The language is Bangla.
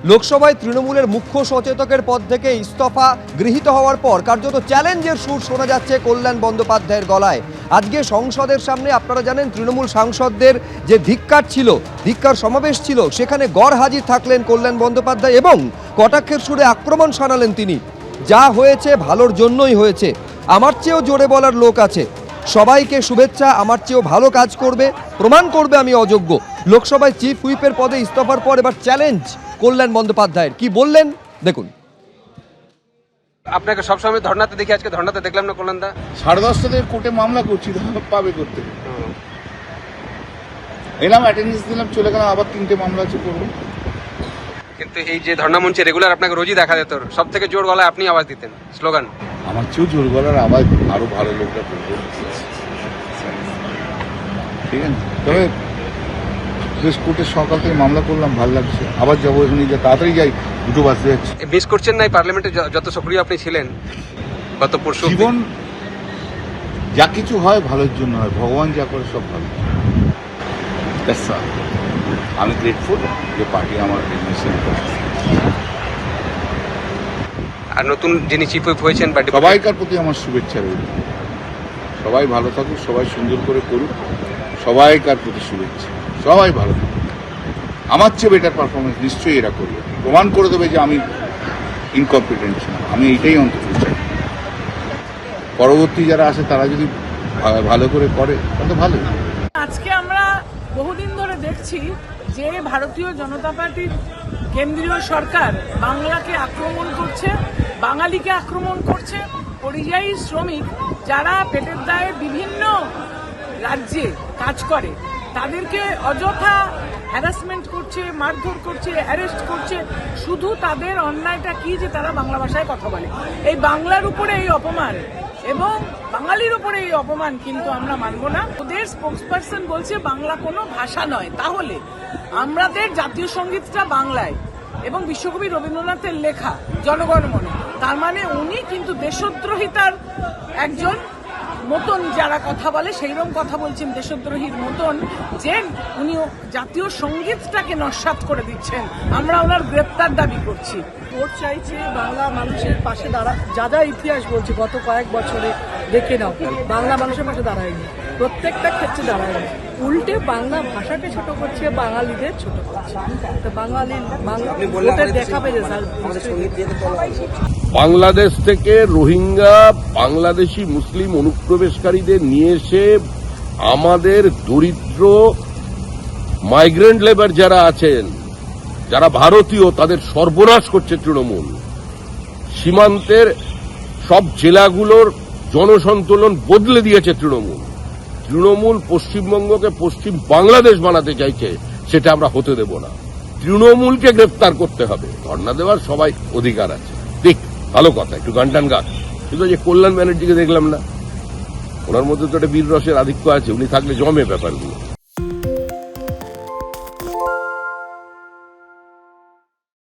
লোকসভায় তৃণমূলের মুখ্য সচেতকের পদ থেকে ইস্তফা গৃহীত হওয়ার পর কার্যত চ্যালেঞ্জের সুর শোনা যাচ্ছে কল্যাণ বন্দ্যোপাধ্যায়ের গলায়। আজকে সংসদের সামনে আপনারা জানেন তৃণমূল সাংসদদের যে ধিক্কার ছিল, ধিক্কার সমাবেশ ছিল, সেখানে গড় হাজির থাকলেন কল্যাণ বন্দ্যোপাধ্যায় এবং কটাক্ষের সুরে আক্রমণ শানালেন তিনি। যা হয়েছে ভালোর জন্যই হয়েছে, আমার চেয়েও জোরে বলার লোক আছে, সবাইকে শুভেচ্ছা, আমার চেয়েও ভালো কাজ করবে, প্রমাণ করবে আমি অযোগ্য। লোকসভায় চিফ হুইপের পদে ইস্তফার পর এবার চ্যালেঞ্জ কল্যাণ বন্দ্যোপাধ্যায়ের। কি বললেন দেখুন। আপনাকে সবসময় ধর্নাতে দেখি, আজকে ধর্নাতে দেখলাম না কল্যাণ দা। 10:30 থেকে কোর্টে মামলা করছি, পাবে করতে এলাম, অ্যাটেন্ডেন্স দিলাম, চলে গেলাম, আবার 3টে মামলা আছে করবো। কিন্তু এই যে ধর্না মঞ্চে রেগুলার আপনাকে রোজই দেখা যেত, সব থেকে জোর গলায় আপনি আওয়াজ দিতেন, স্লোগান। আমার চেয়েও জোর গলার আওয়াজ আরো ভালো লোকরা করবে, ঠিক আছে। তবে কোর্টে সকাল থেকে মামলা করলাম, ভালো লাগছে, আবার যাবো, এখানে যে তাড়াতাড়ি যাই, 2টো বাজতে যাচ্ছে। মিস করছেন না এই পার্লামেন্টে যত সক্রিয় আপনি ছিলেন গত পরশু? জীবন যা কিছু হয় ভালোর জন্য হয়, ভগবান যা করে সব ভালো। আমি গ্রেটফুল যে পার্টি আমার আর নতুন যিনি চিফ হুইপ হয়েছেন, সবাইকার প্রতি আমার শুভেচ্ছা রইল। সবাই ভালো থাকুক, সবাই সুন্দর করে করুক, সবাইকার প্রতি শুভেচ্ছা। সবাই ভালো থাকুক, আমার চেয়ে বেটার পারফরমেন্স নিশ্চয়ই এরা করবে, প্রমাণ করে দেবে যে আমি ইনকম্পিটেন্ট ছিলাম। আমি এইটাই অন্তত চাই, পরবর্তী যারা আসে তারা যদি ভালো করে করে তাহলে ভালো। আজকে আমরা বহুদিন ধরে দেখছি যে ভারতীয় জনতা পার্টির কেন্দ্রীয় সরকার বাংলাকে আক্রমণ করছে, বাঙালিকে আক্রমণ করছে। পরিযায়ী শ্রমিক যারা পেটের দায়ে বিভিন্ন রাজ্যে কাজ করে তাদেরকে অযথা হ্যারাসমেন্ট করছে, মারধর করছে, অ্যারেস্ট করছে। শুধু তাদের অন্যায়টা কি যে তারা বাংলা ভাষায় কথা বলে। এই বাংলার উপরে এই অপমান এবং বাঙালির উপরে এই অপমান কিন্তু আমরা মানব না। ওদের স্পোক্সপারসন বলছে বাংলা কোনো ভাষা নয়, তাহলে আমাদের জাতীয় সঙ্গীতটা বাংলায় এবং বিশ্বকবি রবীন্দ্রনাথের লেখা জনগণমনে, তার মানে উনি কিন্তু দেশদ্রোহিতার একজন মতন যারা কথা বলে সেইরকম কথা বলছেন, দেশদ্রোহীর মতন, যে উনি জাতীয় সঙ্গীতটাকে নস্যাৎ করে দিচ্ছেন। আমরা ওনার গ্রেপ্তার দাবি করছি। ভোট চাইছে, বাংলা মানুষের পাশে যা যা ইতিহাস বলছে গত কয়েক বছরে দেখে নাও, বাংলা মানুষের পাশে দাঁড়ায়নি, প্রত্যেকটা ক্ষেত্রে দাঁড়ায়নি, উল্টে বাংলা ভাষাকে ছোট করছে, বাঙালিদের ছোট করছে। তো ভোটের দেখাবে রেজাল্ট। বাংলাদেশ থেকে রোহিঙ্গা বাংলাদেশি মুসলিম অনুপ্রবেশকারীদের নিয়ে এসে আমাদের দরিদ্র মাইগ্রেন্ট লেবার যারা আছেন, যারা ভারতীয়, তাদের সর্বনাশ করছে তৃণমূল। সীমান্তের সব জেলাগুলোর জনসন্তুলন বদলে দিয়েছে তৃণমূল। তৃণমূল পশ্চিমবঙ্গকে পশ্চিম বাংলাদেশ বানাতে চাইছে, সেটা আমরা হতে দেব না। তৃণমূলকে গ্রেফতার করতে হবে। ধর্ণা দেওয়ার সবাই অধিকার আছে, ঠিক, ভালো কথা, একটু গান টান গান। কিন্তু যে কল্যাণ ব্যানার্জিকে দেখলাম না, ওনার মধ্যে তো একটা বীর রসের আধিক্য আছে, উনি থাকলে জমে ব্যাপারগুলো।